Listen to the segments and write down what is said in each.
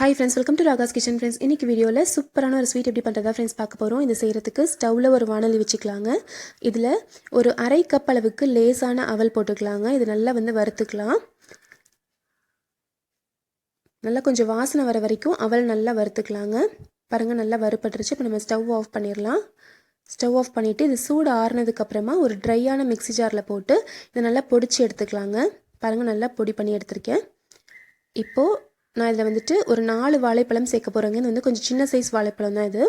Hi friends, welcome to Raga's Kitchen friends. இன்னைக்கு வீடியோல சூப்பரான ஒரு ஸ்வீட் எப்படி பண்றதா friends பார்க்க போறோம். இது செய்யிறதுக்கு ஸ்டவ்ல ஒரு வாணலி வச்சுக்கலாங்க. இதுல ஒரு 1/2 கப் அளவுக்கு லேசான அவல் போட்டுக்கலாங்க. இது நல்லா வறுத்துக்கலாம். நல்லா கொஞ்சம் வாசனை வர வரைக்கும் அவல் நல்லா வறுத்துக்கலாங்க. பாருங்க நல்லா வறுபட்டுருச்சு. இப்போ நம்ம ஸ்டவ் ஆஃப் பண்ணிரலாம். ஸ்டவ் ஆஃப் பண்ணிட்டு இது சூடு ஆறுனதுக்கு அப்புறமா ஒரு ட்ரையான மிக்ஸி ஜார்ல போட்டு இத நல்லா பொடிச்சு எடுத்துக்கலாங்க. பாருங்க நல்லா பொடி பண்ணி எடுத்துர்க்கேன். இப்போ நான் இதில் ஒரு 4 வாழைப்பழம் சேர்க்க போகிறேங்க. இது கொஞ்சம் சின்ன சைஸ் வாழைப்பழம் தான். இது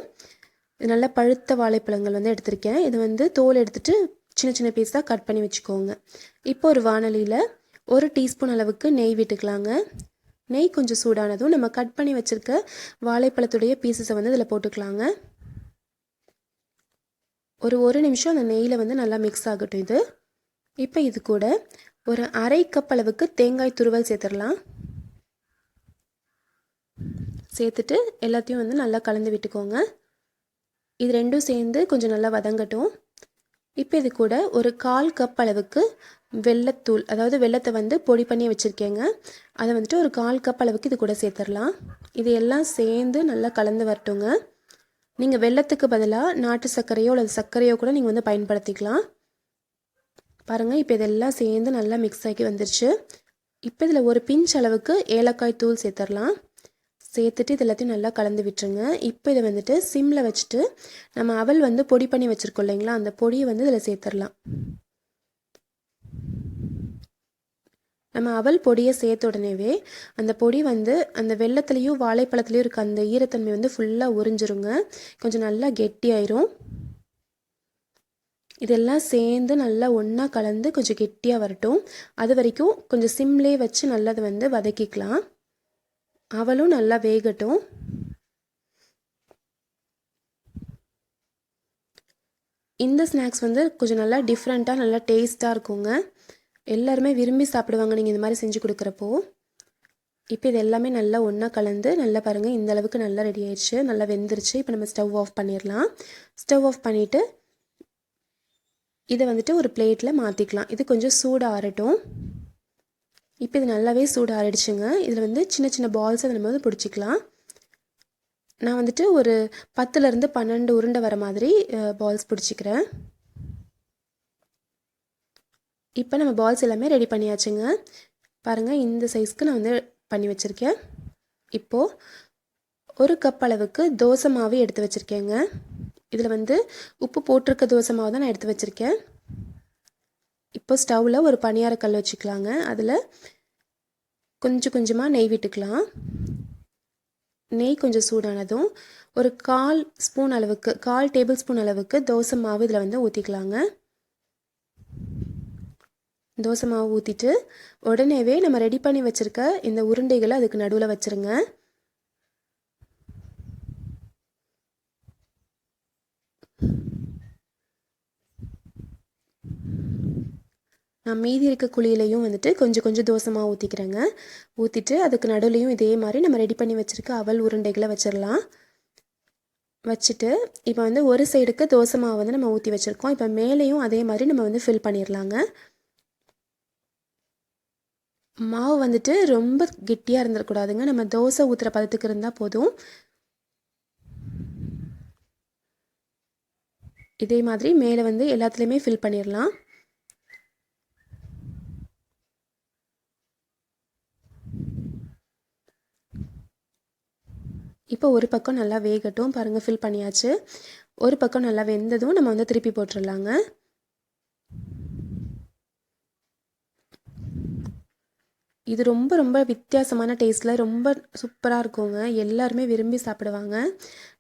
நல்லா பழுத்த வாழைப்பழங்கள் எடுத்திருக்கேன். இது தோல் எடுத்துட்டு சின்ன சின்ன பீஸாக கட் பண்ணி வச்சுக்கோங்க. இப்போ ஒரு வாணலியில் 1 டீஸ்பூன் அளவுக்கு நெய் விட்டுக்கலாங்க. நெய் கொஞ்சம் சூடானதும் நம்ம கட் பண்ணி வச்சுருக்க வாழைப்பழத்துடைய பீசஸை இதில் போட்டுக்கலாங்க. ஒரு நிமிஷம் அந்த நெய்யில் நல்லா மிக்ஸ் ஆகட்டும். இது இப்போ இது கூட ஒரு 1/2 கப் அளவுக்கு தேங்காய் துருவல் சேர்த்துடலாம். சேர்த்துட்டு எல்லாத்தையும் நல்லா கலந்து விட்டுக்கோங்க. இது ரெண்டும் சேர்ந்து கொஞ்சம் நல்லா வதங்கட்டும். இப்போ இது கூட ஒரு 1/4 கப் அளவுக்கு வெல்லத்தூள், அதாவது வெல்லத்தை பொடி பண்ணி வச்சுருக்கேங்க. அதை ஒரு 1/4 கப் அளவுக்கு இது கூட சேர்த்துடலாம். இது எல்லாம் சேர்ந்து நல்லா கலந்து வரட்டுங்க. நீங்கள் வெல்லத்துக்கு பதிலாக நாட்டு சர்க்கரையோ அல்லது சர்க்கரையோ கூட நீங்கள் பயன்படுத்திக்கலாம். பாருங்கள் இப்போ இதெல்லாம் சேர்ந்து நல்லா மிக்ஸ் ஆகி வந்துருச்சு. இப்போ இதில் ஒரு பிஞ்ச் அளவுக்கு ஏலக்காய் தூள் சேர்த்துடலாம். சேர்த்துட்டு இது எல்லாத்தையும் நல்லா கலந்து விட்டுருங்க. இப்போ இதை சிம்மில் வச்சுட்டு நம்ம அவல் பொடி பண்ணி வச்சுருக்கோம் இல்லைங்களா, அந்த பொடியை இதில் சேர்த்துடலாம். நம்ம அவல் பொடியை சேர்த்த உடனேவே அந்த பொடி அந்த வெல்லத்துலேயும் வாழைப்பழத்துலேயும் இருக்க அந்த ஈரத்தன்மை ஃபுல்லாக உறிஞ்சிருங்க. கொஞ்சம் நல்லா கெட்டியாயிரும். இதெல்லாம் சேர்ந்து நல்லா ஒன்றா கலந்து கொஞ்சம் கெட்டியாக வரட்டும். அது வரைக்கும் கொஞ்சம் சிம்லேயே வச்சு நல்லா அதை வதக்கிக்கலாம். அவலும் நல்லா வேகட்டும். இந்த ஸ்நாக்ஸ் கொஞ்சம் நல்லா டிஃப்ரெண்ட்டாக நல்லா டேஸ்ட்டாக இருக்குங்க. எல்லாருமே விரும்பி சாப்பிடுவாங்க நீங்கள் இந்த மாதிரி செஞ்சு கொடுக்குறப்போ. இப்போ இது எல்லாமே நல்லா ஒன்றா கலந்து நல்லா பாருங்கள், இந்த அளவுக்கு நல்லா ரெடி ஆயிடுச்சு, நல்லா வெந்துருச்சு. இப்போ நம்ம ஸ்டவ் ஆஃப் பண்ணிடலாம். ஸ்டவ் ஆஃப் பண்ணிவிட்டு இதை ஒரு பிளேட்டில் மாற்றிக்கலாம். இது கொஞ்சம் சூடு ஆறட்டும். இப்போ இது நல்லாவே சூடு ஆறிடுச்சுங்க. இதில் சின்ன சின்ன பால்ஸை நம்ம பிடிச்சிக்கலாம். நான் ஒரு 10லேருந்து 12 உருண்டை வர மாதிரி பால்ஸ் பிடிச்சிக்கிறேன். இப்போ நம்ம பால்ஸ் எல்லாமே ரெடி பண்ணியாச்சுங்க. பாருங்கள் இந்த சைஸ்க்கு நான் பண்ணி வச்சுருக்கேன். இப்போது 1 கப் அளவுக்கு தோசை மாவு எடுத்து வச்சுருக்கேங்க. இதில் உப்பு போட்டிருக்க தோசை மாவு தான் நான் எடுத்து வச்சுருக்கேன். இப்போ ஸ்டவ்வில் ஒரு பணியாரக்கல் வச்சுக்கலாங்க. அதில் கொஞ்சம் கொஞ்சமாக நெய் விட்டுக்கலாம். நெய் கொஞ்சம் சூடானதும் ஒரு 1/4 டேபிள் ஸ்பூன் அளவுக்கு தோசை மாவு இதில் ஊற்றிக்கலாங்க. தோசை மாவு ஊற்றிட்டு உடனேவே நம்ம ரெடி பண்ணி வச்சுருக்க இந்த உருண்டைகளை அதுக்கு நடுவில் வச்சுருங்க. நான் மீதி இருக்க குழியிலையும் கொஞ்சம் கொஞ்சம் தோசை மாவு ஊற்றிக்கிறேங்க. ஊற்றிட்டு அதுக்கு நடுவுலையும் இதே மாதிரி நம்ம ரெடி பண்ணி வச்சுருக்க அவல் உருண்டைகளை வச்சிடலாம். வச்சுட்டு இப்போ ஒரு சைடுக்கு தோசை மாவு நம்ம ஊற்றி வச்சுருக்கோம். இப்போ மேலேயும் அதே மாதிரி நம்ம ஃபில் பண்ணிடலாங்க. மாவு ரொம்ப கெட்டியாக இருந்துடக்கூடாதுங்க. நம்ம தோசை ஊற்றுற பதத்துக்கு இருந்தால் போதும். இதே மாதிரி மேலே எல்லாத்துலேயுமே ஃபில் பண்ணிடலாம். இப்போ ஒரு பக்கம் நல்லா வேகட்டும். பாருங்கள் ஃபில் பண்ணியாச்சு. ஒரு பக்கம் நல்லா வெந்ததும் நம்ம திருப்பி போட்டுடலாங்க. இது ரொம்ப ரொம்ப வித்தியாசமான டேஸ்ட்டில் ரொம்ப சூப்பராக இருக்குங்க. எல்லாருமே விரும்பி சாப்பிடுவாங்க.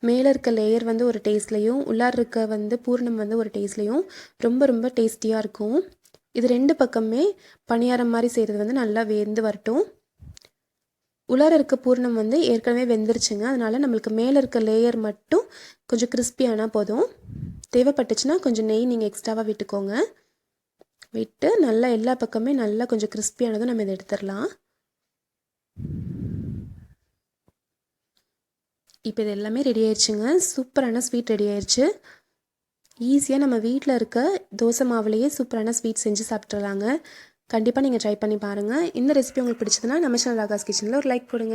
மேலே இருக்க லேயர் ஒரு டேஸ்ட்லேயும் உள்ளார இருக்க பூர்ணம் ஒரு டேஸ்ட்லேயும் ரொம்ப ரொம்ப டேஸ்டியாக இருக்கும். இது 2 பக்கமே பணியாரம் மாதிரி செய்கிறது நல்லா வெந்து வரட்டும். உள்ளார இருக்க பூர்ணம் ஏற்கனவே வெந்துருச்சுங்க. அதனால் நம்மளுக்கு மேலே இருக்க லேயர் மட்டும் கொஞ்சம் கிறிஸ்பியானால் போதும். தேவைப்பட்டுச்சுன்னா கொஞ்சம் நெய் நீங்கள் எக்ஸ்ட்ராவாக விட்டுக்கோங்க. விட்டு நல்லா எல்லா பக்கமே நல்லா கொஞ்சம் கிறிஸ்பியானதும் நம்ம இதை எடுத்துடலாம். இப்போ இது எல்லாமே ரெடி ஆயிடுச்சுங்க. சூப்பரான ஸ்வீட் ரெடி ஆயிடுச்சு. ஈஸியாக நம்ம வீட்டில் இருக்க தோசை மாவுலேயே சூப்பரான ஸ்வீட் செஞ்சு சாப்பிட்றலாங்க. கண்டிப்பாக நீங்கள் ட்ரை பண்ணி பாருங்கள். இந்த ரெசிபி உங்களுக்கு பிடிச்சதுன்னா நம்ம சேனல் ராகாஸ் கிச்சனில் ஒரு லைக் கொடுங்க.